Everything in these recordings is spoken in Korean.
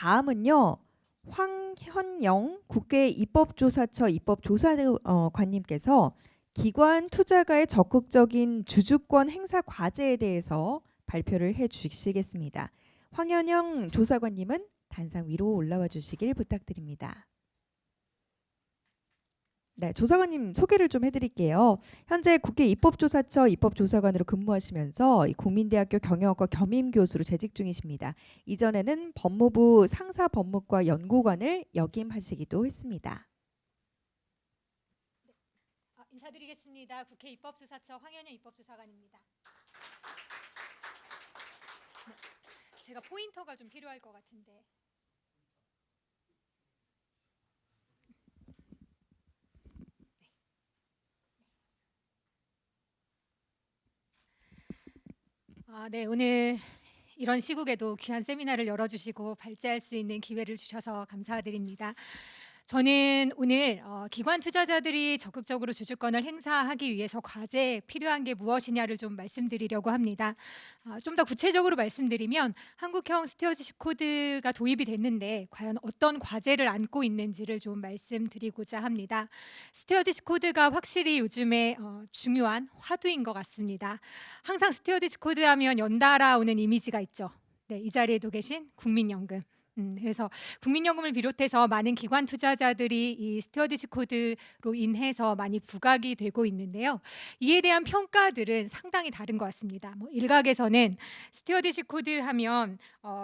다음은요. 황현영 국회 입법조사처 입법조사관님께서 기관 투자가의 적극적인 주주권 행사 과제에 대해서 발표를 해주시겠습니다. 황현영 조사관님은 단상 위로 올라와 주시길 부탁드립니다. 네, 조사관님 소개를 좀 해드릴게요. 현재 국회 입법조사처 입법조사관으로 근무하시면서 국민대학교 경영학과 겸임교수로 재직 중이십니다. 이전에는 법무부 상사법무과 연구관을 역임하시기도 했습니다. 인사드리겠습니다. 국회 입법조사처 황현영 입법조사관입니다. 네, 제가 포인터가 좀 필요할 것 같은데. 네, 오늘 이런 시국에도 귀한 세미나를 열어주시고 발제할 수 있는 기회를 주셔서 감사드립니다. 저는 오늘 기관 투자자들이 적극적으로 주주권을 행사하기 위해서 과제에 필요한 게 무엇이냐를 좀 말씀드리려고 합니다. 좀 더 구체적으로 말씀드리면 한국형 스튜어드십 코드가 도입이 됐는데 과연 어떤 과제를 안고 있는지를 좀 말씀드리고자 합니다. 스튜어드십 코드가 확실히 요즘에 중요한 화두인 것 같습니다. 항상 스튜어드십 코드 하면 연달아 오는 이미지가 있죠. 네, 이 자리에도 계신 국민연금. 그래서 국민연금을 비롯해서 많은 기관 투자자들이 이 스튜어드십 코드로 인해서 많이 부각이 되고 있는데요. 이에 대한 평가들은 상당히 다른 것 같습니다. 일각에서는 스튜어드십 코드 하면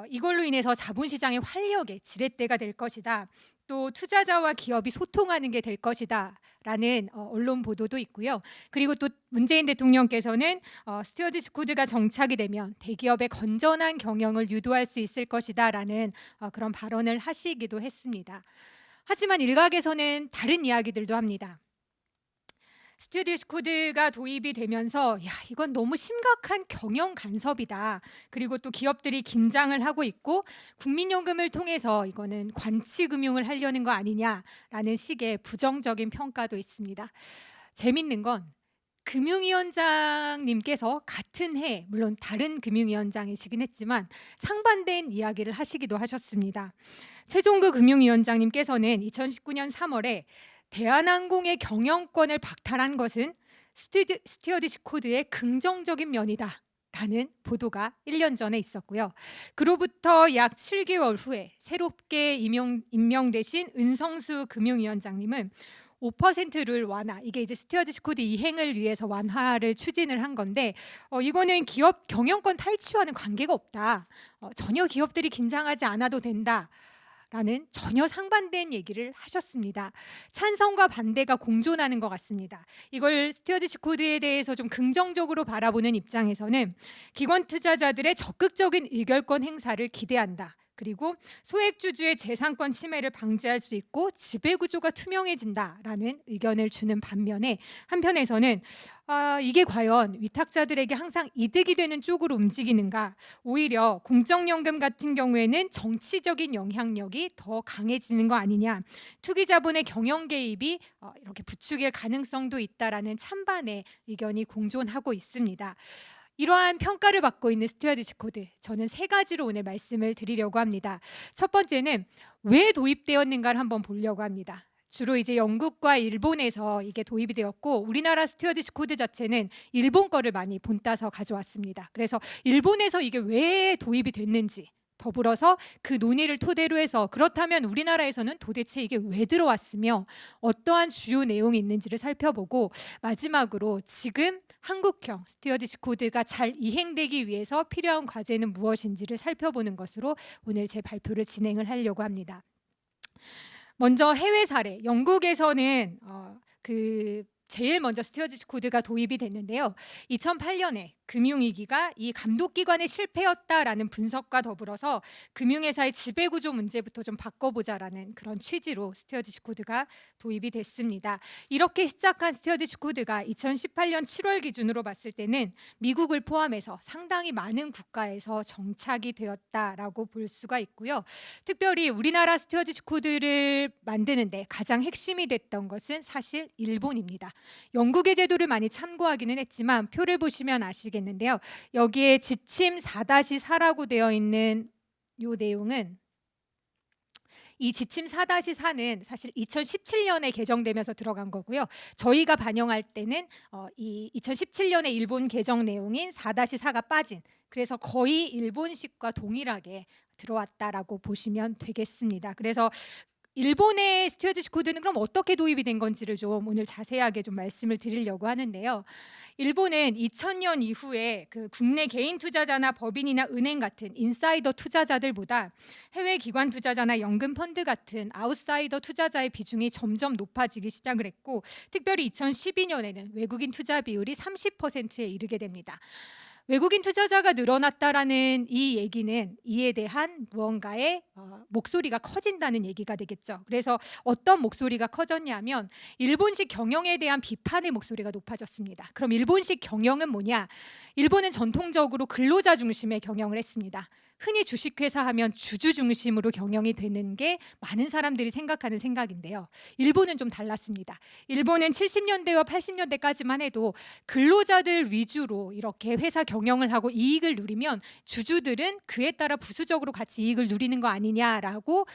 이걸로 인해서 자본시장의 활력의 지렛대가 될 것이다. 또 투자자와 기업이 소통하는 게 될 것이다 라는 언론 보도도 있고요. 그리고 또 문재인 대통령께서는 스튜어드십 코드가 정착이 되면 대기업의 건전한 경영을 유도할 수 있을 것이다 라는 그런 발언을 하시기도 했습니다. 하지만 일각에서는 다른 이야기들도 합니다. 스튜어드십 코드가 도입이 되면서 이건 너무 심각한 경영 간섭이다. 그리고 또 기업들이 긴장을 하고 있고 국민연금을 통해서 이거는 관치금융을 하려는 거 아니냐라는 식의 부정적인 평가도 있습니다. 재밌는 건 금융위원장님께서 같은 해, 물론 다른 금융위원장이시긴 했지만 상반된 이야기를 하시기도 하셨습니다. 최종구 금융위원장님께서는 2019년 3월에 대한항공의 경영권을 박탈한 것은 스튜어드십 코드의 긍정적인 면이다 라는 보도가 1년 전에 있었고요. 그로부터 약 7개월 후에 새롭게 임명되신 은성수 금융위원장님은 5%를 완화, 이게 이제 스튜어드십 코드 이행을 위해서 완화를 추진을 한 건데 이거는 기업 경영권 탈취와는 관계가 없다. 전혀 기업들이 긴장하지 않아도 된다. 라는 전혀 상반된 얘기를 하셨습니다. 찬성과 반대가 공존하는 것 같습니다. 이걸 스튜어드십 코드에 대해서 좀 긍정적으로 바라보는 입장에서는 기관 투자자들의 적극적인 의결권 행사를 기대한다. 그리고 소액주주의 재산권 침해를 방지할 수 있고 지배구조가 투명해진다라는 의견을 주는 반면에 한편에서는 이게 과연 위탁자들에게 항상 이득이 되는 쪽으로 움직이는가, 오히려 공적연금 같은 경우에는 정치적인 영향력이 더 강해지는 거 아니냐, 투기자본의 경영 개입이 이렇게 부추길 가능성도 있다라는 찬반의 의견이 공존하고 있습니다. 이러한 평가를 받고 있는 스튜어드십 코드, 저는 세 가지로 오늘 말씀을 드리려고 합니다. 첫 번째는 왜 도입되었는가를 한번 보려고 합니다. 주로 이제 영국과 일본에서 이게 도입이 되었고 우리나라 스튜어드십 코드 자체는 일본 거를 많이 본따서 가져왔습니다. 그래서 일본에서 이게 왜 도입이 됐는지, 더불어서 그 논의를 토대로 해서 그렇다면 우리나라에서는 도대체 이게 왜 들어왔으며 어떠한 주요 내용이 있는지를 살펴보고, 마지막으로 지금 한국형 스튜어드십 코드가 잘 이행되기 위해서 필요한 과제는 무엇인지를 살펴보는 것으로 오늘 제 발표를 진행을 하려고 합니다. 먼저 해외 사례, 영국에서는 제일 먼저 스튜어드십 코드가 도입이 됐는데요. 2008년에 금융위기가 이 감독기관의 실패였다라는 분석과 더불어서 금융회사의 지배구조 문제부터 좀 바꿔보자라는 그런 취지로 스튜어드십 코드가 도입이 됐습니다. 이렇게 시작한 스튜어드십 코드가 2018년 7월 기준으로 봤을 때는 미국을 포함해서 상당히 많은 국가에서 정착이 되었다라고 볼 수가 있고요. 특별히 우리나라 스튜어드십 코드를 만드는데 가장 핵심이 됐던 것은 사실 일본입니다. 영국의 제도를 많이 참고하기는 했지만 표를 보시면 아시겠는데요. 여기에 지침 4-4라고 되어 있는 이 내용은 이 지침 4-4는 사실 2017년에 개정되면서 들어간 거고요. 저희가 반영할 때는 이 2017년에 일본 개정 내용인 4-4가 빠진, 그래서 거의 일본식과 동일하게 들어왔다라고 보시면 되겠습니다. 그래서 일본의 스튜어디십 코드는 그럼 어떻게 도입이 된 건지를 좀 오늘 자세하게 좀 말씀을 드리려고 하는데요. 일본은 2000년 이후에 그 국내 개인 투자자나 법인이나 은행 같은 인사이더 투자자들보다 해외 기관 투자자나 연금 펀드 같은 아웃사이더 투자자의 비중이 점점 높아지기 시작을 했고, 특별히 2012년에는 외국인 투자 비율이 30%에 이르게 됩니다. 외국인 투자자가 늘어났다라는 이 얘기는 이에 대한 무언가의 목소리가 커진다는 얘기가 되겠죠. 그래서 어떤 목소리가 커졌냐면 일본식 경영에 대한 비판의 목소리가 높아졌습니다. 그럼 일본식 경영은 뭐냐? 일본은 전통적으로 근로자 중심의 경영을 했습니다. 흔히 주식회사 하면 주주 중심으로 경영이 되는 게 많은 사람들이 생각하는 생각인데요. 일본은 좀 달랐습니다. 일본은 70년대와 80년대까지만 해도 근로자들 위주로 이렇게 회사 경영을 하고 이익을 누리면 주주들은 그에 따라 부수적으로 같이 이익을 누리는 거 아니냐라고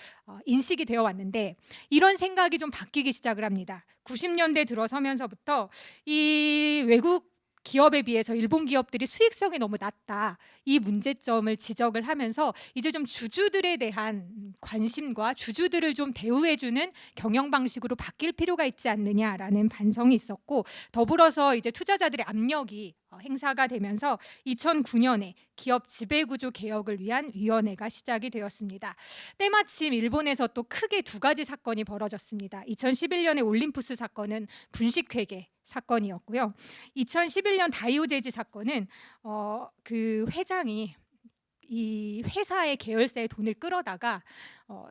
인식이 되어 왔는데, 이런 생각이 좀 바뀌기 시작을 합니다. 90년대 들어서면서부터 이 외국 기업에 비해서 일본 기업들이 수익성이 너무 낮다, 이 문제점을 지적을 하면서 이제 좀 주주들에 대한 관심과 주주들을 좀 대우해주는 경영 방식으로 바뀔 필요가 있지 않느냐라는 반성이 있었고, 더불어서 이제 투자자들의 압력이 행사가 되면서 2009년에 기업 지배구조 개혁을 위한 위원회가 시작이 되었습니다. 때마침 일본에서 또 크게 두 가지 사건이 벌어졌습니다. 2011년에 올림푸스 사건은 분식회계 사건이었고요. 2011년 다이오제지 사건은 그 회장이 이 회사의 계열사의 돈을 끌어다가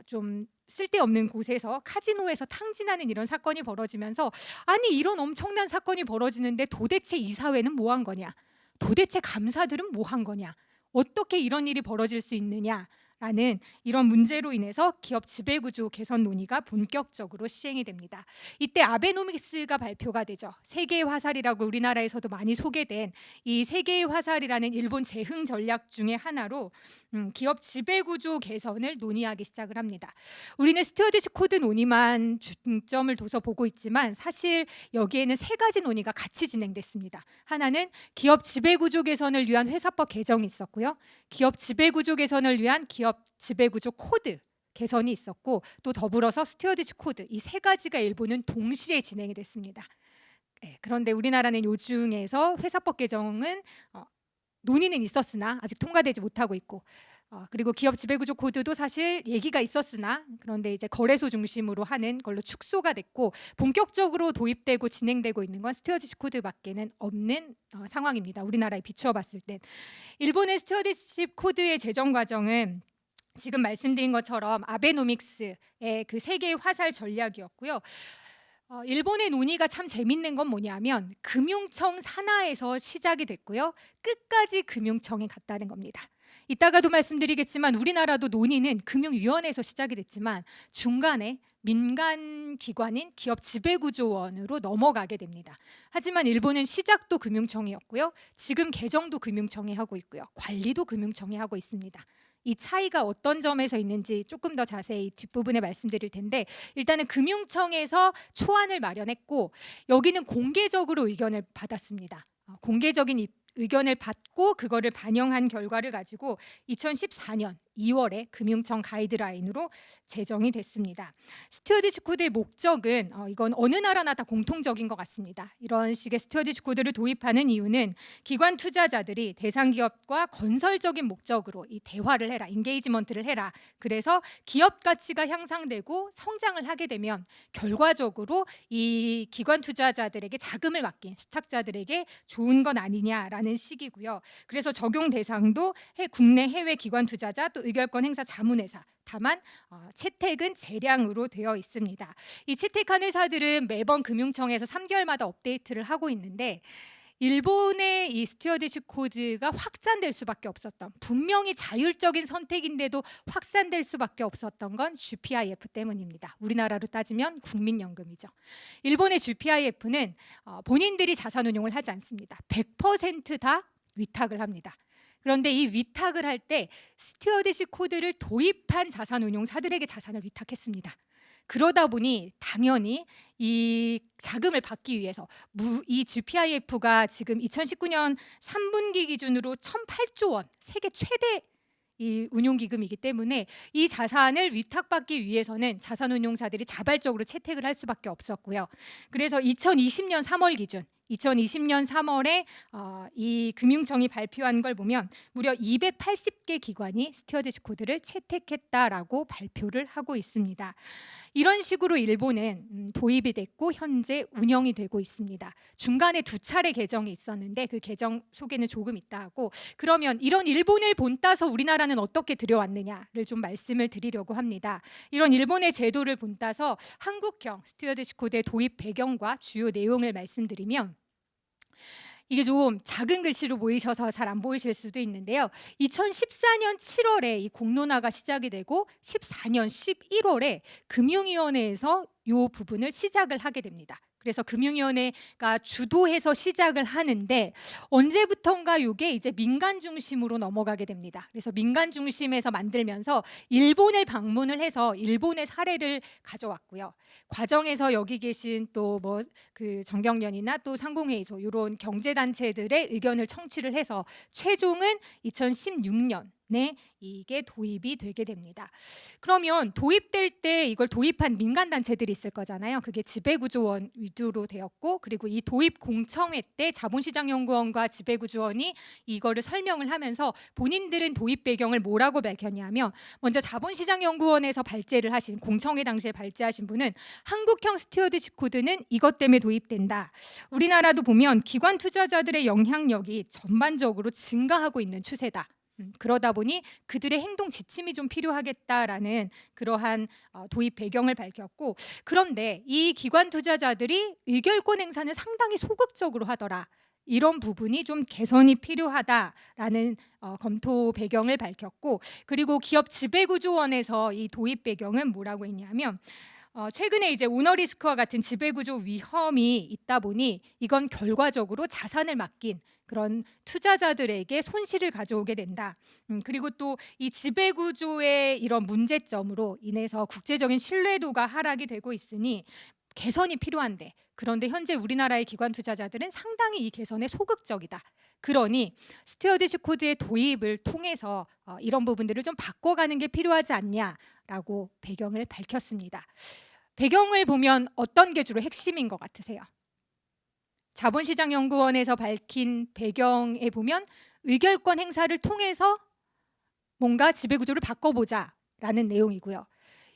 좀 쓸데없는 곳에서 카지노에서 탕진하는 이런 사건이 벌어지면서, 아니 이런 엄청난 사건이 벌어지는데 도대체 이사회는 뭐 한 거냐? 도대체 감사들은 뭐 한 거냐? 어떻게 이런 일이 벌어질 수 있느냐? 라는 이런 문제로 인해서 기업 지배구조 개선 논의가 본격적으로 시행이 됩니다. 이때 아베노믹스가 발표가 되죠. 세계의 화살이라고 우리나라에서도 많이 소개된 이 세계의 화살이라는 일본 재흥 전략 중에 하나로 기업 지배구조 개선을 논의하기 시작을 합니다. 우리는 스튜어디십 코드 논의만 중점을 둬서 보고 있지만 사실 여기에는 세 가지 논의가 같이 진행됐습니다. 하나는 기업 지배구조 개선을 위한 회사법 개정이 있었고요. 기업 지배구조 개선을 위한 기업 지배구조 코드 개선이 있었고, 또 더불어서 스튜어디십 코드, 이 세 가지가 일본은 동시에 진행이 됐습니다. 그런데 우리나라는 요 중에서 회사법 개정은 논의는 있었으나 아직 통과되지 못하고 있고, 그리고 기업 지배구조 코드도 사실 얘기가 있었으나 그런데 이제 거래소 중심으로 하는 걸로 축소가 됐고, 본격적으로 도입되고 진행되고 있는 건 스튜어디십 코드밖에는 없는 상황입니다. 우리나라에 비추어 봤을 때 일본의 스튜어디십 코드의 제정 과정은 지금 말씀드린 것처럼 아베노믹스의 그 세계의 화살 전략이었고요. 일본의 논의가 참 재밌는 건 뭐냐면 금융청 산하에서 시작이 됐고요. 끝까지 금융청에 갔다는 겁니다. 이따가도 말씀드리겠지만 우리나라도 논의는 금융위원회에서 시작이 됐지만 중간에 민간 기관인 기업 지배구조원으로 넘어가게 됩니다. 하지만 일본은 시작도 금융청이었고요. 지금 개정도 금융청이 하고 있고요. 관리도 금융청이 하고 있습니다. 이 차이가 어떤 점에서 있는지 조금 더 자세히 뒷부분에 말씀드릴 텐데, 일단은 금융청에서 초안을 마련했고 여기는 공개적으로 의견을 받았습니다. 공개적인 의견을 받고 그거를 반영한 결과를 가지고 2014년 2월에 금융청 가이드라인으로 제정이 됐습니다. 스튜어디십 코드의 목적은 이건 어느 나라나 다 공통적인 것 같습니다. 이런 식의 스튜어디십 코드를 도입하는 이유는 기관 투자자들이 대상 기업과 건설적인 목적으로 이 대화를 해라, 인게이지먼트를 해라. 그래서 기업 가치가 향상되고 성장을 하게 되면 결과적으로 이 기관 투자자들에게 자금을 맡긴 수탁자들에게 좋은 건 아니냐라는 식이고요. 그래서 적용 대상도 국내 해외 기관 투자자, 또 의결권 행사 자문회사, 다만 채택은 재량으로 되어 있습니다. 이 채택한 회사들은 매번 금융청에서 3개월마다 업데이트를 하고 있는데, 일본의 이 스튜어디십 코드가 확산될 수밖에 없었던, 분명히 자율적인 선택인데도 확산될 수밖에 없었던 건 GPIF 때문입니다. 우리나라로 따지면 국민연금이죠. 일본의 GPIF는 본인들이 자산운용을 하지 않습니다. 100% 다 위탁을 합니다. 그런데 이 위탁을 할 때 스튜어디시 코드를 도입한 자산운용사들에게 자산을 위탁했습니다. 그러다 보니 당연히 이 자금을 받기 위해서 이 GPIF가 지금 2019년 3분기 기준으로 1,008조 원, 세계 최대 이 운용기금이기 때문에 이 자산을 위탁받기 위해서는 자산운용사들이 자발적으로 채택을 할 수밖에 없었고요. 그래서 2020년 3월 기준 2020년 3월에 이 금융청이 발표한 걸 보면 무려 280개 기관이 스튜어디시 코드를 채택했다라고 발표를 하고 있습니다. 이런 식으로 일본은 도입이 됐고 현재 운영이 되고 있습니다. 중간에 2차례 개정이 있었는데 그 개정 소개는 조금 이따 하고, 그러면 이런 일본을 본따서 우리나라는 어떻게 들여왔느냐를 좀 말씀을 드리려고 합니다. 이런 일본의 제도를 본따서 한국형 스튜어디시 코드의 도입 배경과 주요 내용을 말씀드리면, 이게 좀 작은 글씨로 보이셔서 잘 안 보이실 수도 있는데요. 2014년 7월에 이 공론화가 시작이 되고 14년 11월에 금융위원회에서 이 부분을 시작을 하게 됩니다. 그래서 금융위원회가 주도해서 시작을 하는데 언제부턴가 이게 이제 민간 중심으로 넘어가게 됩니다. 그래서 민간 중심에서 만들면서 일본을 방문을 해서 일본의 사례를 가져왔고요. 과정에서 여기 계신 또 뭐 그 정경련이나 또 상공회의소 이런 경제단체들의 의견을 청취를 해서 최종은 2016년에 이게 도입이 되게 됩니다. 그러면 도입될 때 이걸 도입한 민간 단체들이 있을 거잖아요. 그게 지배구조원 위주로 되었고, 그리고 이 도입 공청회 때 자본시장연구원과 지배구조원이 이거를 설명을 하면서 본인들은 도입 배경을 뭐라고 밝혔냐면, 먼저 자본시장연구원에서 발제를 하신, 공청회 당시에 발제하신 분은 한국형 스튜어디시 코드는 이것 때문에 도입된다. 우리나라도 보면 기관 투자자들의 영향력이 전반적으로 증가하고 있는 추세다. 그러다 보니 그들의 행동 지침이 좀 필요하겠다라는 그러한 도입 배경을 밝혔고, 그런데 이 기관 투자자들이 의결권 행사는 상당히 소극적으로 하더라. 이런 부분이 좀 개선이 필요하다라는 검토 배경을 밝혔고, 그리고 기업 지배구조원에서 이 도입 배경은 뭐라고 했냐면, 최근에 이제 오너 리스크와 같은 지배구조 위험이 있다 보니 이건 결과적으로 자산을 맡긴 그런 투자자들에게 손실을 가져오게 된다. 그리고 또 이 지배구조의 이런 문제점으로 인해서 국제적인 신뢰도가 하락이 되고 있으니 개선이 필요한데, 그런데 현재 우리나라의 기관 투자자들은 상당히 이 개선에 소극적이다. 그러니 스튜어디시 코드의 도입을 통해서 이런 부분들을 좀 바꿔가는 게 필요하지 않냐라고 배경을 밝혔습니다. 배경을 보면 어떤 게 주로 핵심인 것 같으세요? 자본시장연구원에서 밝힌 배경에 보면 의결권 행사를 통해서 뭔가 지배구조를 바꿔보자라는 내용이고요.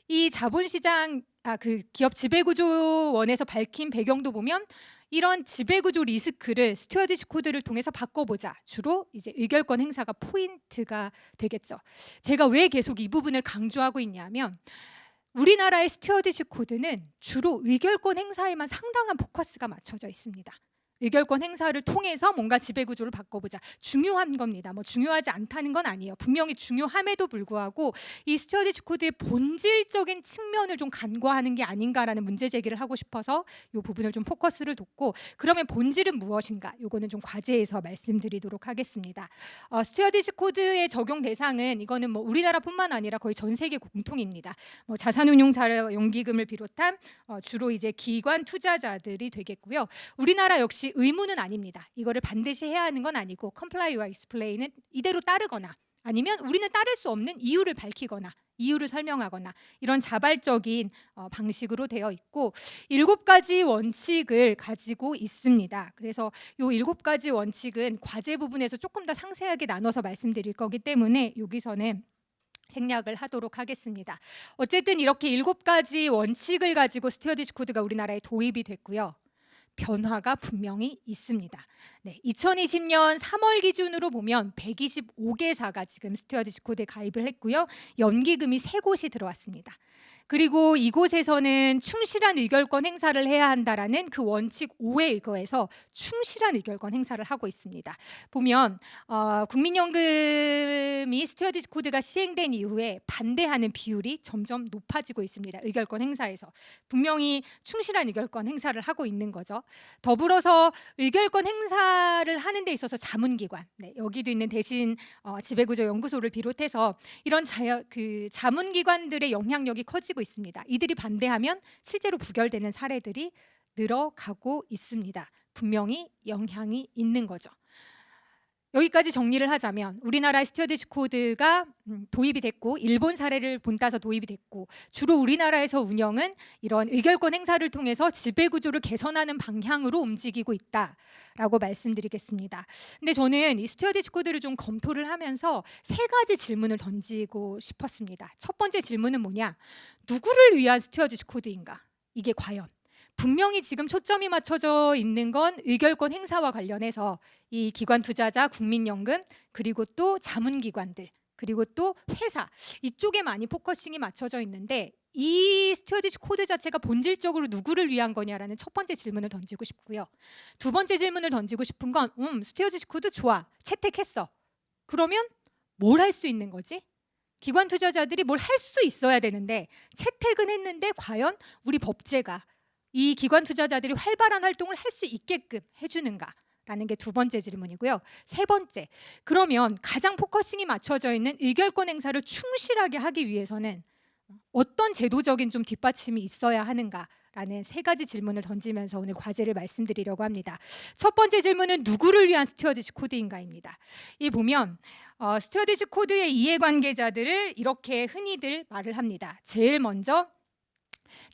이 자본시장 그 기업 지배구조원에서 밝힌 배경도 보면 이런 지배구조 리스크를 스튜어디시 코드를 통해서 바꿔보자. 주로 이제 의결권 행사가 포인트가 되겠죠. 제가 왜 계속 이 부분을 강조하고 있냐면, 우리나라의 스튜어디시 코드는 주로 의결권 행사에만 상당한 포커스가 맞춰져 있습니다. 의결권 행사를 통해서 뭔가 지배구조를 바꿔보자. 중요한 겁니다. 뭐 중요하지 않다는 건 아니에요. 분명히 중요함에도 불구하고 이 스튜어디시 코드의 본질적인 측면을 좀 간과하는 게 아닌가라는 문제 제기를 하고 싶어서 이 부분을 좀 포커스를 뒀고, 그러면 본질은 무엇인가? 요거는 좀 과제해서 말씀드리도록 하겠습니다. 스튜어디시 코드의 적용 대상은 이거는 뭐 우리나라뿐만 아니라 거의 전 세계 공통입니다. 뭐 자산운용사 연기금을 비롯한 주로 이제 기관 투자자들이 되겠고요. 우리나라 역시 의무는 아닙니다. 이거를 반드시 해야 하는 건 아니고, 컴플라이와 익스플레인은 이대로 따르거나 아니면 우리는 따를 수 없는 이유를 밝히거나 이유를 설명하거나 이런 자발적인 방식으로 되어 있고, 7가지 원칙을 가지고 있습니다. 그래서 이 7가지 원칙은 과제 부분에서 조금 더 상세하게 나눠서 말씀드릴 거기 때문에 여기서는 생략을 하도록 하겠습니다. 어쨌든 이렇게 7가지 원칙을 가지고 스튜어디시 코드가 우리나라에 도입이 됐고요. 변화가 분명히 있습니다. 네, 2020년 3월 기준으로 보면 125개사가 지금 스튜어디시 코드에 가입을 했고요. 연기금이 3곳이 들어왔습니다. 그리고 이곳에서는 충실한 의결권 행사를 해야 한다라는 그 원칙 5에 의거해서 충실한 의결권 행사를 하고 있습니다. 보면 국민연금이 스튜어디스 코드가 시행된 이후에 반대하는 비율이 점점 높아지고 있습니다. 의결권 행사에서 분명히 충실한 의결권 행사를 하고 있는 거죠. 더불어서 의결권 행사를 하는 데 있어서 자문기관, 여기도 있는 대신 지배구조연구소를 비롯해서 이런 자문기관들의 영향력이 커지고 있습니다. 이들이 반대하면 실제로 부결되는 사례들이 늘어가고 있습니다. 분명히 영향이 있는 거죠. 여기까지 정리를 하자면 우리나라의 스튜어디스 코드가 도입이 됐고 일본 사례를 본따서 도입이 됐고 주로 우리나라에서 운영은 이런 의결권 행사를 통해서 지배구조를 개선하는 방향으로 움직이고 있다라고 말씀드리겠습니다. 근데 저는 이 스튜어디스 코드를 좀 검토를 하면서 세 가지 질문을 던지고 싶었습니다. 첫 번째 질문은 뭐냐? 누구를 위한 스튜어디스 코드인가? 이게 과연 분명히 지금 초점이 맞춰져 있는 건 의결권 행사와 관련해서 이 기관 투자자, 국민연금, 그리고 또 자문기관들, 그리고 또 회사 이쪽에 많이 포커싱이 맞춰져 있는데 이 스튜어디스 코드 자체가 본질적으로 누구를 위한 거냐라는 첫 번째 질문을 던지고 싶고요. 두 번째 질문을 던지고 싶은 건 스튜어디스 코드 좋아, 채택했어. 그러면 뭘 할 수 있는 거지? 기관 투자자들이 뭘 할 수 있어야 되는데 채택은 했는데 과연 우리 법제가 이 기관 투자자들이 활발한 활동을 할 수 있게끔 해주는가라는 게 두 번째 질문이고요. 세 번째, 그러면 가장 포커싱이 맞춰져 있는 의결권 행사를 충실하게 하기 위해서는 어떤 제도적인 좀 뒷받침이 있어야 하는가라는 세 가지 질문을 던지면서 오늘 과제를 말씀드리려고 합니다. 첫 번째 질문은 누구를 위한 스튜어디스 코드인가입니다. 이 보면 스튜어디스 코드의 이해관계자들을 이렇게 흔히들 말을 합니다. 제일 먼저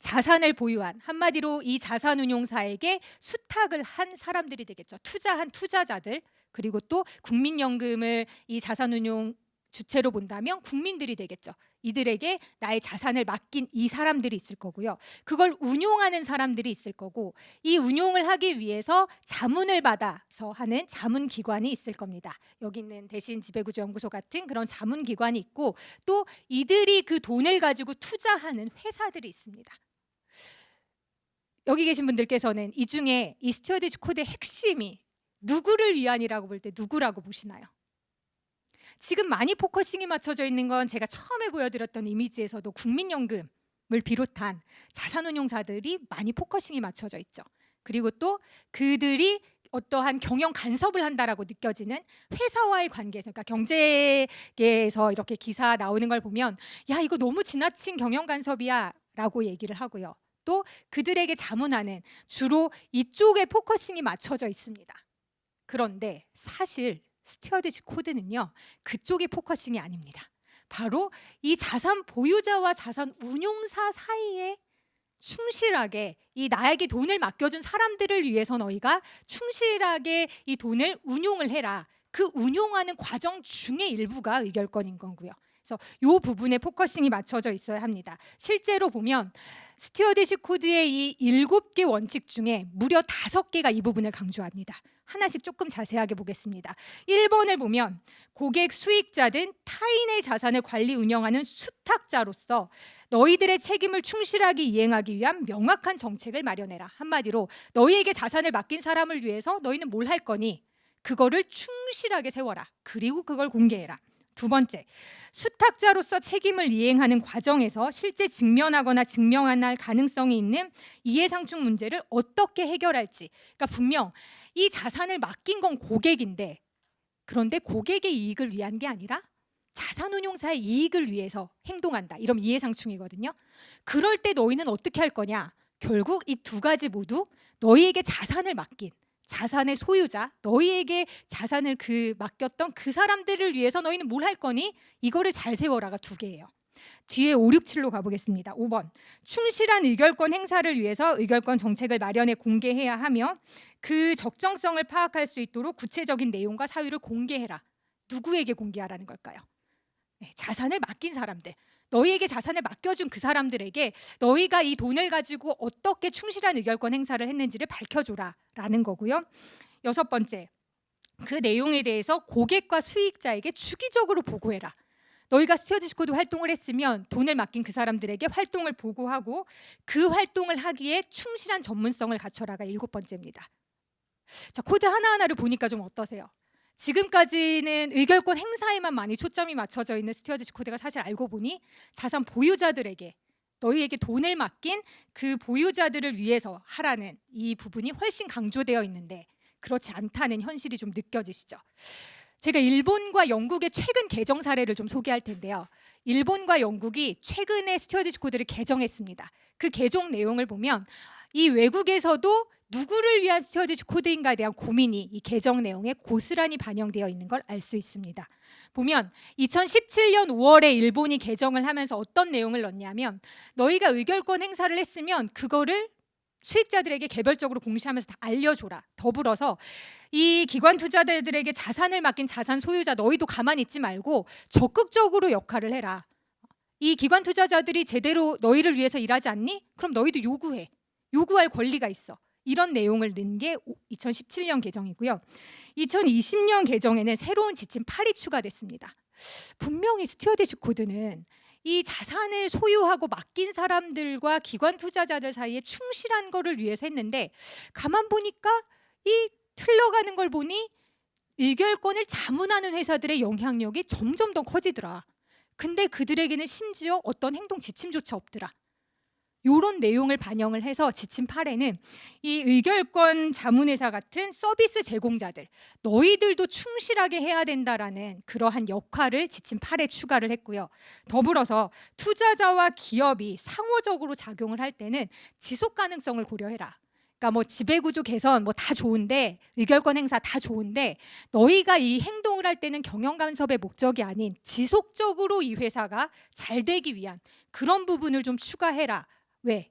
자산을 보유한, 한마디로 이 자산운용사에게 수탁을 한 사람들이 되겠죠. 투자한 투자자들, 그리고 또 국민연금을 이 자산운용 주체로 본다면 국민들이 되겠죠. 이들에게 나의 자산을 맡긴 이 사람들이 있을 거고요. 그걸 운용하는 사람들이 있을 거고, 이 운용을 하기 위해서 자문을 받아서 하는 자문기관이 있을 겁니다. 여기 있는 대신 지배구조연구소 같은 그런 자문기관이 있고, 또 이들이 그 돈을 가지고 투자하는 회사들이 있습니다. 여기 계신 분들께서는 이 중에 이 스튜어디스 코드의 핵심이 누구를 위한이라고 볼 때 누구라고 보시나요? 지금 많이 포커싱이 맞춰져 있는 건 제가 처음에 보여드렸던 이미지에서도 국민연금을 비롯한 자산운용사들이 많이 포커싱이 맞춰져 있죠. 그리고 또 그들이 어떠한 경영 간섭을 한다라고 느껴지는 회사와의 관계, 그러니까 경제계에서 이렇게 기사 나오는 걸 보면 야 이거 너무 지나친 경영 간섭이야 라고 얘기를 하고요. 또 그들에게 자문하는 주로 이쪽에 포커싱이 맞춰져 있습니다. 그런데 사실 스튜어디스 코드는요 그쪽이 포커싱이 아닙니다. 바로 이 자산 보유자와 자산 운용사 사이에 충실하게 이 나에게 돈을 맡겨준 사람들을 위해서 너희가 충실하게 이 돈을 운용을 해라. 그 운용하는 과정 중의 일부가 의결권인 거고요. 그래서 이 부분에 포커싱이 맞춰져 있어야 합니다. 실제로 보면 스튜어디스 코드의 이 7개 원칙 중에 무려 5개가 이 부분을 강조합니다. 하나씩 조금 자세하게 보겠습니다. 1번을 보면 고객 수익자든 타인의 자산을 관리 운영하는 수탁자로서 너희들의 책임을 충실하게 이행하기 위한 명확한 정책을 마련해라. 한마디로 너희에게 자산을 맡긴 사람을 위해서 너희는 뭘 할 거니? 그거를 충실하게 세워라. 그리고 그걸 공개해라. 두 번째, 수탁자로서 책임을 이행하는 과정에서 실제 직면하거나 증명할 가능성이 있는 이해상충 문제를 어떻게 해결할지. 그러니까 분명 이 자산을 맡긴 건 고객인데 그런데 고객의 이익을 위한 게 아니라 자산운용사의 이익을 위해서 행동한다. 이러면 이해상충이거든요. 그럴 때 너희는 어떻게 할 거냐? 결국 이 두 가지 모두 너희에게 자산을 맡긴 자산의 소유자, 너희에게 자산을 맡겼던 그 사람들을 위해서 너희는 뭘 할 거니? 이거를 잘 세워라가 2개예요. 뒤에 5, 6, 7로 가보겠습니다. 5번, 충실한 의결권 행사를 위해서 의결권 정책을 마련해 공개해야 하며 그 적정성을 파악할 수 있도록 구체적인 내용과 사유를 공개해라. 누구에게 공개하라는 걸까요? 자산을 맡긴 사람들, 너희에게 자산을 맡겨준 그 사람들에게 너희가 이 돈을 가지고 어떻게 충실한 의결권 행사를 했는지를 밝혀줘라라는 거고요. 6번째, 그 내용에 대해서 고객과 수익자에게 주기적으로 보고해라. 너희가 스튜어디십 코드 활동을 했으면 돈을 맡긴 그 사람들에게 활동을 보고하고 그 활동을 하기에 충실한 전문성을 갖춰라가 7번째입니다. 자, 코드 하나하나를 보니까 좀 어떠세요? 지금까지는 의결권 행사에만 많이 초점이 맞춰져 있는 스튜어디십 코드가 사실 알고 보니 자산 보유자들에게 너희에게 돈을 맡긴 그 보유자들을 위해서 하라는 이 부분이 훨씬 강조되어 있는데 그렇지 않다는 현실이 좀 느껴지시죠? 제가 일본과 영국의 최근 개정 사례를 좀 소개할 텐데요. 일본과 영국이 최근에 스튜어디십 코드를 개정했습니다. 그 개정 내용을 보면 이 외국에서도 누구를 위한 스튜어디십 코드인가에 대한 고민이 이 개정 내용에 고스란히 반영되어 있는 걸 알 수 있습니다. 보면 2017년 5월에 일본이 개정을 하면서 어떤 내용을 넣냐면 너희가 의결권 행사를 했으면 그거를 수익자들에게 개별적으로 공시하면서 다 알려줘라. 더불어서 이 기관 투자자들에게 자산을 맡긴 자산 소유자 너희도 가만히 있지 말고 적극적으로 역할을 해라. 이 기관 투자자들이 제대로 너희를 위해서 일하지 않니? 그럼 너희도 요구해. 요구할 권리가 있어. 이런 내용을 넣은 게 2017년 개정이고요. 2020년 개정에는 새로운 지침 8이 추가됐습니다. 분명히 스튜어디십 코드는 이 자산을 소유하고 맡긴 사람들과 기관 투자자들 사이에 충실한 거를 위해서 했는데 가만 보니까 이 흘러가는 걸 보니 의결권을 자문하는 회사들의 영향력이 점점 더 커지더라. 근데 그들에게는 심지어 어떤 행동 지침조차 없더라. 이런 내용을 반영을 해서 지침 8에는 이 의결권 자문회사 같은 서비스 제공자들 너희들도 충실하게 해야 된다라는 그러한 역할을 지침 8에 추가를 했고요. 더불어서 투자자와 기업이 상호적으로 작용을 할 때는 지속 가능성을 고려해라. 그러니까 뭐 지배구조 개선 뭐 다 좋은데 의결권 행사 다 좋은데 너희가 이 행동을 할 때는 경영 간섭의 목적이 아닌 지속적으로 이 회사가 잘 되기 위한 그런 부분을 좀 추가해라. 왜?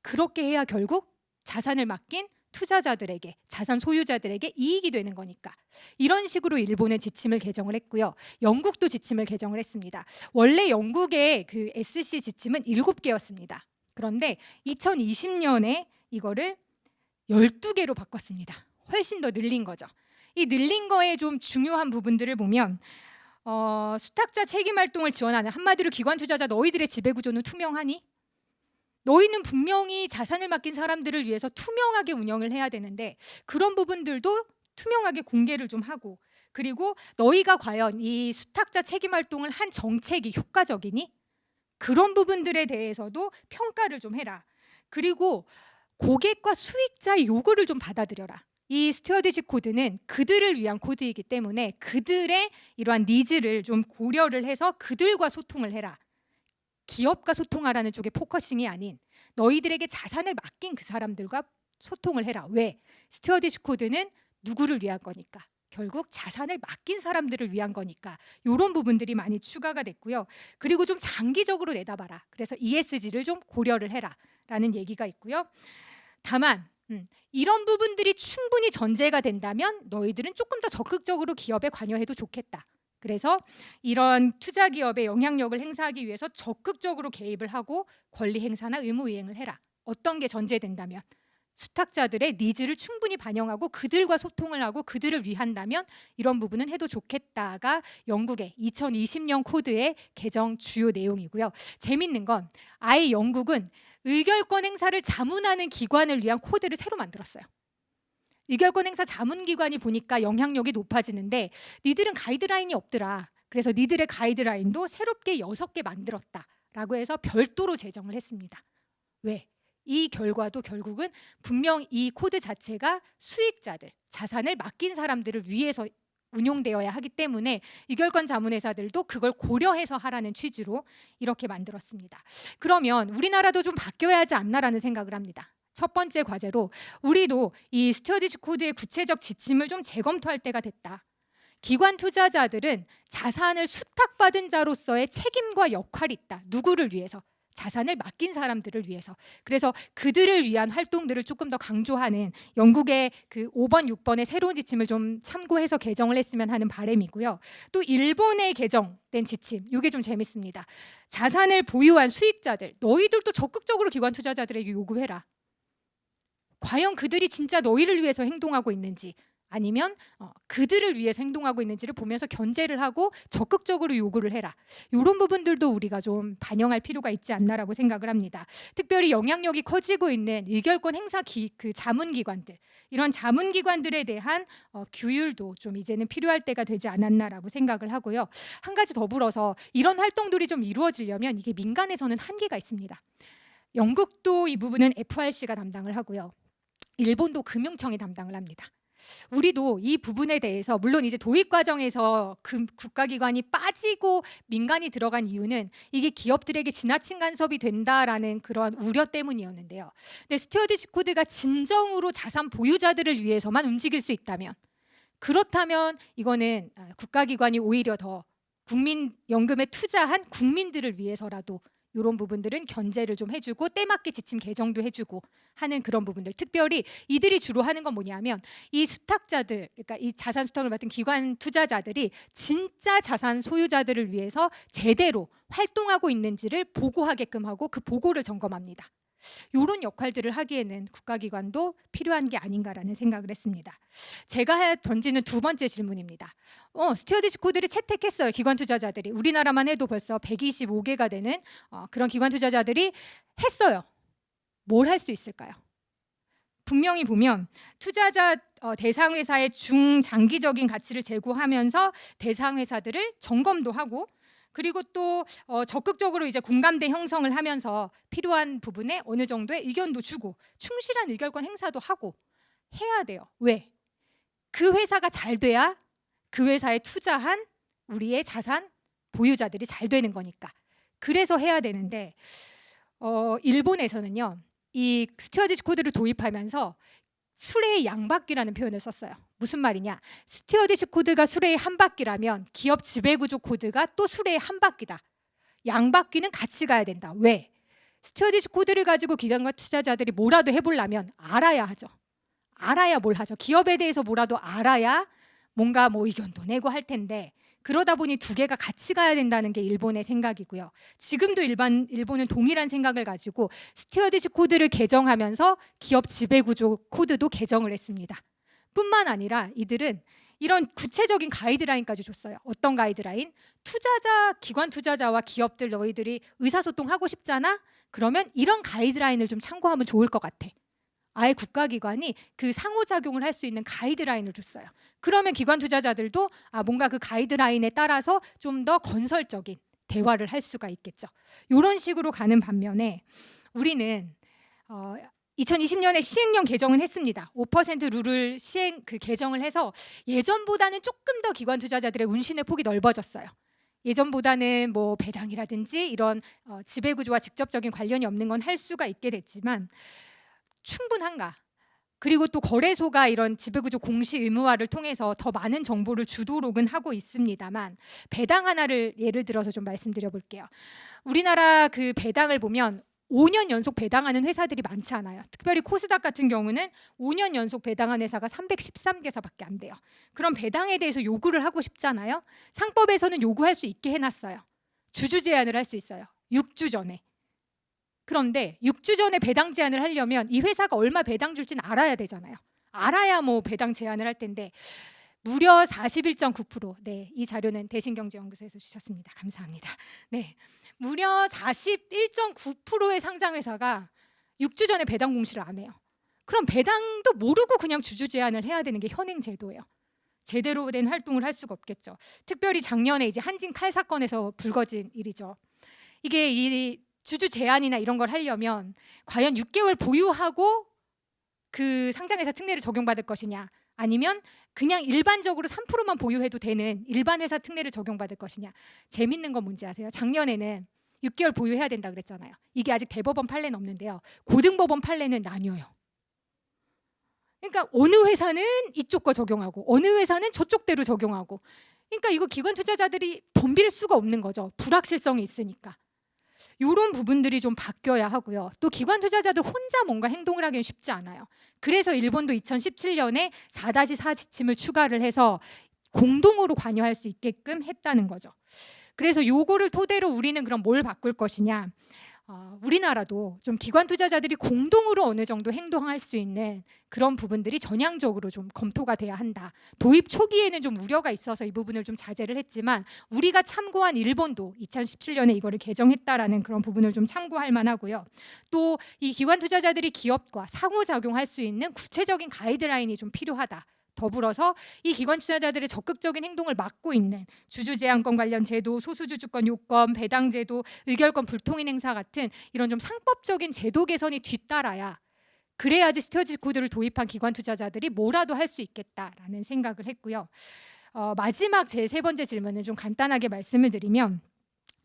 그렇게 해야 결국 자산을 맡긴 투자자들에게, 자산 소유자들에게 이익이 되는 거니까. 이런 식으로 일본은 지침을 개정을 했고요. 영국도 지침을 개정을 했습니다. 원래 영국의 그 SC 지침은 7개였습니다. 그런데 2020년에 이거를 12개로 바꿨습니다. 훨씬 더 늘린 거죠. 이 늘린 거에 좀 중요한 부분들을 보면 수탁자 책임 활동을 지원하는 한마디로 기관 투자자 너희들의 지배 구조는 투명하니? 너희는 분명히 자산을 맡긴 사람들을 위해서 투명하게 운영을 해야 되는데 그런 부분들도 투명하게 공개를 좀 하고 그리고 너희가 과연 이 수탁자 책임 활동을 한 정책이 효과적이니? 그런 부분들에 대해서도 평가를 좀 해라. 그리고 고객과 수익자의 요구를 좀 받아들여라. 이 스튜어디십 코드는 그들을 위한 코드이기 때문에 그들의 이러한 니즈를 좀 고려를 해서 그들과 소통을 해라. 기업과 소통하라는 쪽에 포커싱이 아닌 너희들에게 자산을 맡긴 그 사람들과 소통을 해라. 왜? 스튜어디십 코드는 누구를 위한 거니까. 결국 자산을 맡긴 사람들을 위한 거니까 이런 부분들이 많이 추가가 됐고요. 그리고 좀 장기적으로 내다봐라. 그래서 ESG를 좀 고려를 해라 라는 얘기가 있고요. 다만 이런 부분들이 충분히 전제가 된다면 너희들은 조금 더 적극적으로 기업에 관여해도 좋겠다. 그래서 이런 투자 기업의 영향력을 행사하기 위해서 적극적으로 개입을 하고 권리 행사나 의무 이행을 해라. 어떤 게 전제된다면 수탁자들의 니즈를 충분히 반영하고 그들과 소통을 하고 그들을 위한다면 이런 부분은 해도 좋겠다가 영국의 2020년 코드의 개정 주요 내용이고요. 재밌는 건 아예 영국은 의결권 행사를 자문하는 기관을 위한 코드를 새로 만들었어요. 의결권 행사 자문기관이 보니까 영향력이 높아지는데 니들은 가이드라인이 없더라. 그래서 니들의 가이드라인도 새롭게 6개 만들었다라고 해서 별도로 제정을 했습니다. 왜? 이 결과도 결국은 분명 이 코드 자체가 수익자들, 자산을 맡긴 사람들을 위해서 운용되어야 하기 때문에 의결권 자문회사들도 그걸 고려해서 하라는 취지로 이렇게 만들었습니다. 그러면 우리나라도 좀 바뀌어야 하지 않나라는 생각을 합니다. 첫 번째 과제로 우리도 이 스튜어디십 코드의 구체적 지침을 좀 재검토할 때가 됐다. 기관 투자자들은 자산을 수탁받은 자로서의 책임과 역할이 있다. 누구를 위해서? 자산을 맡긴 사람들을 위해서. 그래서 그들을 위한 활동들을 조금 더 강조하는 영국의 그 5번, 6번의 새로운 지침을 좀 참고해서 개정을 했으면 하는 바람이고요. 또 일본의 개정된 지침, 이게 좀 재밌습니다. 자산을 보유한 수익자들, 너희들도 적극적으로 기관 투자자들에게 요구해라. 과연 그들이 진짜 너희를 위해서 행동하고 있는지 아니면 그들을 위해서 행동하고 있는지를 보면서 견제를 하고 적극적으로 요구를 해라. 이런 부분들도 우리가 좀 반영할 필요가 있지 않나라고 생각을 합니다. 특별히 영향력이 커지고 있는 의결권 행사 그 자문기관들, 이런 자문기관들에 대한 규율도 좀 이제는 필요할 때가 되지 않았나라고 생각을 하고요. 한 가지 더불어서 이런 활동들이 좀 이루어지려면 이게 민간에서는 한계가 있습니다. 영국도 이 부분은 FRC가 담당을 하고요. 일본도 금융청이 담당을 합니다. 우리도 이 부분에 대해서 물론 이제 도입 과정에서 국가기관이 빠지고 민간이 들어간 이유는 이게 기업들에게 지나친 간섭이 된다라는 그런 우려 때문이었는데요. 근데 스튜어디십 코드가 진정으로 자산 보유자들을 위해서만 움직일 수 있다면, 그렇다면 이거는 국가기관이 오히려 더 국민연금에 투자한 국민들을 위해서라도 이런 부분들은 견제를 좀 해주고 때맞게 지침 개정도 해주고 하는 그런 부분들, 특별히 이들이 주로 하는 건 뭐냐면 이 수탁자들, 그러니까 이 자산 수탁을 맡은 기관 투자자들이 진짜 자산 소유자들을 위해서 제대로 활동하고 있는지를 보고하게끔 하고 그 보고를 점검합니다. 이런 역할들을 하기에는 국가기관도 필요한 게 아닌가라는 생각을 했습니다. 제가 던지는 두 번째 질문입니다. 스튜어디십 코드를 채택했어요. 기관 투자자들이. 우리나라만 해도 벌써 125개가 되는 그런 기관 투자자들이 했어요. 뭘 할 수 있을까요? 분명히 보면 투자자 대상 회사의 중장기적인 가치를 제고하면서 대상 회사들을 점검도 하고, 그리고 또 적극적으로 이제 공감대 형성을 하면서 필요한 부분에 어느 정도의 의견도 주고 충실한 의결권 행사도 하고 해야 돼요. 왜? 그 회사가 잘 돼야 그 회사에 투자한 우리의 자산 보유자들이 잘 되는 거니까. 그래서 해야 되는데 일본에서는요, 이 스튜어디십 코드를 도입하면서 수레의 양바퀴라는 표현을 썼어요. 무슨 말이냐? 스튜어디십 코드가 수레의 한 바퀴라면 기업 지배구조 코드가 또 수레의 한 바퀴다. 양바퀴는 같이 가야 된다. 왜? 스튜어디십 코드를 가지고 기관과 투자자들이 뭐라도 해보려면 알아야 하죠. 알아야 뭘 하죠. 기업에 대해서 뭐라도 알아야 뭔가 의견도 내고 할 텐데, 그러다 보니 두 개가 같이 가야 된다는 게 일본의 생각이고요. 지금도 일본은 동일한 생각을 가지고 스튜어디십 코드를 개정하면서 기업 지배구조 코드도 개정을 했습니다. 뿐만 아니라 이들은 이런 구체적인 가이드라인까지 줬어요. 어떤 가이드라인? 기관 투자자와 기업들 너희들이 의사소통하고 싶잖아? 그러면 이런 가이드라인을 좀 참고하면 좋을 것 같아. 아예 국가기관이 그 상호작용을 할 수 있는 가이드라인을 줬어요. 그러면 기관 투자자들도 뭔가 그 가이드라인에 따라서 좀 더 건설적인 대화를 할 수가 있겠죠. 이런 식으로 가는 반면에 우리는 2020년에 시행령 개정은 했습니다. 5% 룰을 개정을 해서 예전보다는 조금 더 기관 투자자들의 운신의 폭이 넓어졌어요. 예전보다는 배당이라든지 이런 지배구조와 직접적인 관련이 없는 건 할 수가 있게 됐지만 충분한가? 그리고 또 거래소가 이런 지배구조 공시 의무화를 통해서 더 많은 정보를 주도록은 하고 있습니다만, 배당 하나를 예를 들어서 좀 말씀드려 볼게요. 우리나라 그 배당을 보면 5년 연속 배당하는 회사들이 많지 않아요. 특별히 코스닥 같은 경우는 5년 연속 배당한 회사가 313개사밖에 안 돼요. 그럼 배당에 대해서 요구를 하고 싶잖아요. 상법에서는 요구할 수 있게 해놨어요. 주주 제한을 할 수 있어요. 6주 전에. 그런데 6주 전에 배당 제한을 하려면 이 회사가 얼마 배당 줄지는 알아야 되잖아요. 알아야 배당 제한을 할 텐데 무려 41.9%. 네, 이 자료는 대신경제연구소에서 주셨습니다. 감사합니다. 네, 무려 41.9%의 상장회사가 6주 전에 배당 공시를 안 해요. 그럼 배당도 모르고 그냥 주주 제한을 해야 되는 게 현행 제도예요. 제대로 된 활동을 할 수가 없겠죠. 특별히 작년에 이제 한진 칼 사건에서 불거진 일이죠. 이게 이 주주 제한이나 이런 걸 하려면 과연 6개월 보유하고 그 상장회사 특례를 적용받을 것이냐, 아니면 그냥 일반적으로 3%만 보유해도 되는 일반 회사 특례를 적용받을 것이냐. 재밌는 건 뭔지 아세요? 작년에는 6개월 보유해야 된다 그랬잖아요. 이게 아직 대법원 판례는 없는데요. 고등법원 판례는 나뉘어요. 그러니까 어느 회사는 이쪽 거 적용하고 어느 회사는 저쪽대로 적용하고, 그러니까 이거 기관 투자자들이 덤빌 수가 없는 거죠. 불확실성이 있으니까. 이런 부분들이 좀 바뀌어야 하고요. 또 기관 투자자들 혼자 뭔가 행동을 하기는 쉽지 않아요. 그래서 일본도 2017년에 4-4 지침을 추가를 해서 공동으로 관여할 수 있게끔 했다는 거죠. 그래서 요거를 토대로 우리는 그럼 뭘 바꿀 것이냐. 우리나라도 좀 기관 투자자들이 공동으로 어느 정도 행동할 수 있는 그런 부분들이 전향적으로 좀 검토가 돼야 한다. 도입 초기에는 좀 우려가 있어서 이 부분을 좀 자제를 했지만 우리가 참고한 일본도 2017년에 이거를 개정했다라는 그런 부분을 좀 참고할 만하고요. 또 이 기관 투자자들이 기업과 상호작용할 수 있는 구체적인 가이드라인이 좀 필요하다. 더불어서 이 기관 투자자들의 적극적인 행동을 막고 있는 주주제한권 관련 제도, 소수주주권 요건, 배당제도, 의결권 불통인 행사 같은 이런 좀 상법적인 제도 개선이 뒤따라야 그래야지 스튜어디십 코드를 도입한 기관 투자자들이 뭐라도 할 수 있겠다라는 생각을 했고요. 마지막 제 세 번째 질문을 좀 간단하게 말씀을 드리면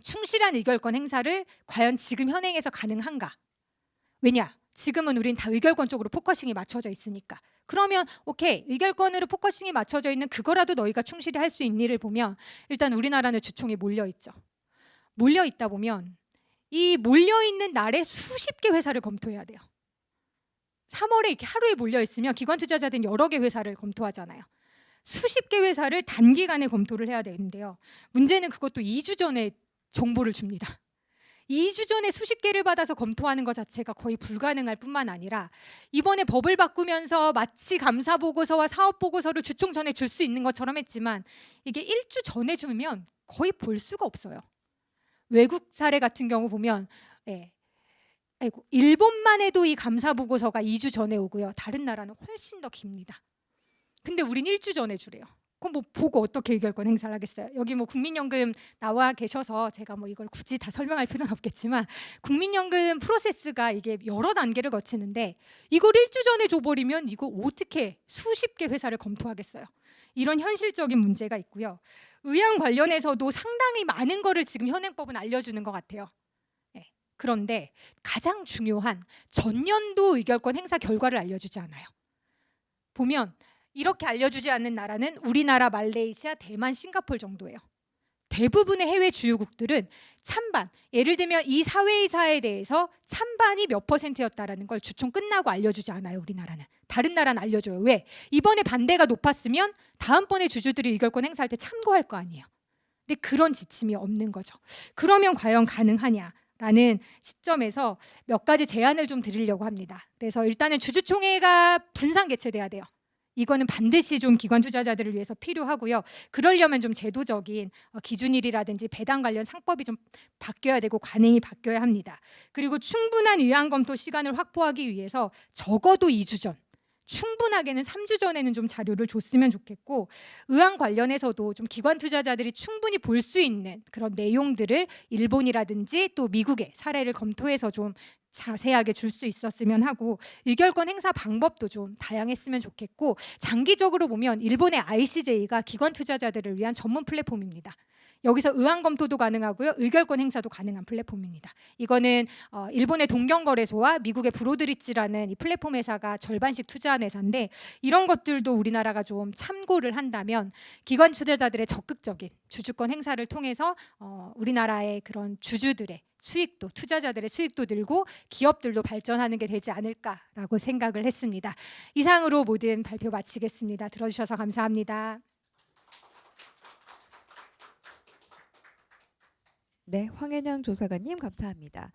충실한 의결권 행사를 과연 지금 현행에서 가능한가? 왜냐? 지금은 우린 다 의결권 쪽으로 포커싱이 맞춰져 있으니까. 그러면 오케이, 의결권으로 포커싱이 맞춰져 있는 그거라도 너희가 충실히 할 수 있니를 보면 일단 우리나라는 주총이 몰려있죠. 몰려있다 보면 이 몰려있는 날에 수십 개 회사를 검토해야 돼요. 3월에 이렇게 하루에 몰려있으면 기관 투자자들은 여러 개 회사를 검토하잖아요. 수십 개 회사를 단기간에 검토를 해야 되는데요. 문제는 그것도 2주 전에 정보를 줍니다. 2주 전에 수십 개를 받아서 검토하는 것 자체가 거의 불가능할 뿐만 아니라 이번에 법을 바꾸면서 마치 감사 보고서와 사업 보고서를 주총 전에 줄 수 있는 것처럼 했지만 이게 1주 전에 주면 거의 볼 수가 없어요. 외국 사례 같은 경우 보면 일본만 해도 이 감사 보고서가 2주 전에 오고요. 다른 나라는 훨씬 더 깁니다. 근데 우린 1주 전에 주래요. 그럼 뭐 보고 어떻게 의결권 행사를 하겠어요? 여기 뭐 국민연금 나와 계셔서 제가 뭐 이걸 굳이 다 설명할 필요는 없겠지만 국민연금 프로세스가 이게 여러 단계를 거치는데 이걸 1주 전에 줘버리면 이거 어떻게 수십 개 회사를 검토하겠어요? 이런 현실적인 문제가 있고요. 의안 관련해서도 상당히 많은 거를 지금 현행법은 알려주는 것 같아요. 그런데 가장 중요한 전년도 의결권 행사 결과를 알려주지 않아요. 보면 이렇게 알려주지 않는 나라는 우리나라, 말레이시아, 대만, 싱가포르 정도예요. 대부분의 해외 주요국들은 찬반, 예를 들면 이 사회이사에 대해서 찬반이 몇 %였다라는 걸 주총 끝나고 알려주지 않아요. 우리나라는. 다른 나라는 알려줘요. 왜? 이번에 반대가 높았으면 다음번에 주주들이 의결권 행사할 때 참고할 거 아니에요. 근데 그런 지침이 없는 거죠. 그러면 과연 가능하냐? 라는 시점에서 몇 가지 제안을 좀 드리려고 합니다. 그래서 일단은 주주총회가 분산 개최돼야 돼요. 이거는 반드시 좀 기관 투자자들을 위해서 필요하고요. 그러려면 좀 제도적인 기준일이라든지 배당 관련 상법이 좀 바뀌어야 되고 관행이 바뀌어야 합니다. 그리고 충분한 의안 검토 시간을 확보하기 위해서 적어도 2주 전, 충분하게는 3주 전에는 좀 자료를 줬으면 좋겠고 의안 관련해서도 좀 기관 투자자들이 충분히 볼 수 있는 그런 내용들을 일본이라든지 또 미국의 사례를 검토해서 좀 자세하게 줄 수 있었으면 하고 의결권 행사 방법도 좀 다양했으면 좋겠고 장기적으로 보면 일본의 ICJ가 기관 투자자들을 위한 전문 플랫폼입니다. 여기서 의안 검토도 가능하고요. 의결권 행사도 가능한 플랫폼입니다. 이거는 일본의 동경거래소와 미국의 브로드리지라는 이 플랫폼 회사가 절반씩 투자한 회사인데 이런 것들도 우리나라가 좀 참고를 한다면 기관 투자자들의 적극적인 주주권 행사를 통해서 우리나라의 그런 주주들의 수익도, 투자자들의 수익도 늘고 기업들도 발전하는 게 되지 않을까라고 생각을 했습니다. 이상으로 모든 발표 마치겠습니다. 들어주셔서 감사합니다. 네, 황현영 조사관님 감사합니다.